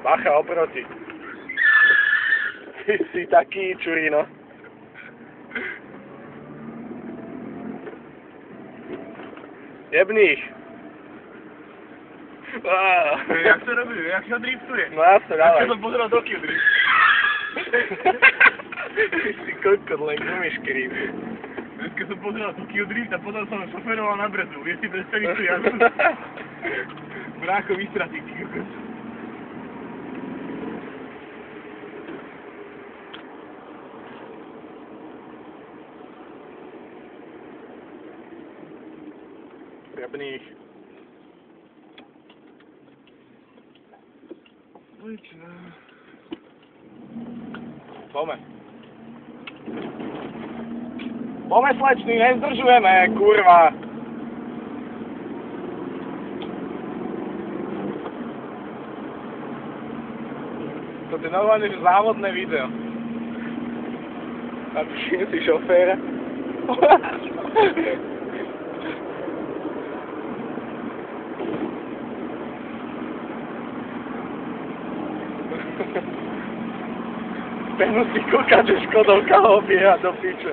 Bacha oproti. Ty si taký čurino. Jebni ich. Jak to robí? Jak ho driftuje? No jasne, dávaj. Ja som pozeral Tokyo Drift. Ty si kokot, len umíš krýb. Dneska som pozeral Tokyo Drift a potom som šoferoval na brzu. Vieš si predstaviť tu jazdu? Brácho vystratí, ty kokot. Jebni ich. Pome. Pome, slečný, nezdržujeme, kurva. To je normálne, že závodné video. A všim si šoféra. Ten musí kúkať, že Škodovka ho obieha do piče.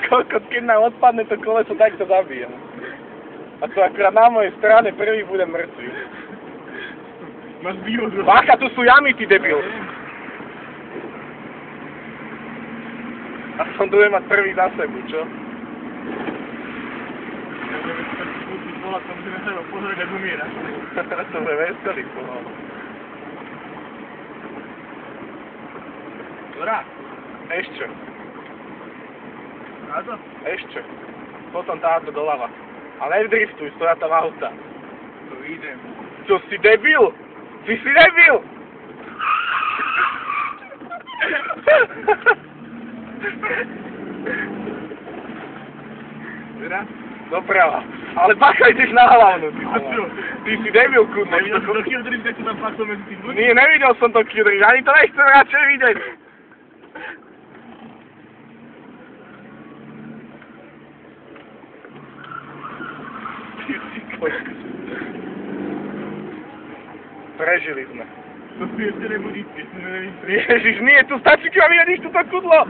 Kokot, keď nám odpadne to koleso, tak to zabijem. A to akurát na mojej strane prvý bude mŕtvý. Máš výhodu. Bacha, tu sú jamy, ty debil. A som tu mať prvý za sebu, čo? Bola som si na seba pozrieť, ak umieraš. To je veselý pohľad. Dobrá. Ešte. Na to? Ešte. Potom táto doľava. A nedriftuj, stoja tam auta. To idem. Čo si debil? Ty si debil! Dobrá? Doprava. Ale bacha, ideš na hlavnú, ty A čo? Ty si debil, kúdno. Nevidel som Tokyo Drift, jak to tam fakto medzi tým ľudí? Nie, nevidel som to Kydriš, ani to nechcem radšej vidieť. Ty si koľko. Prežili sme. To si ešte nebudíte, to nevím. Ježiš, nie, tu stačí, keď vidíš túto kudlo.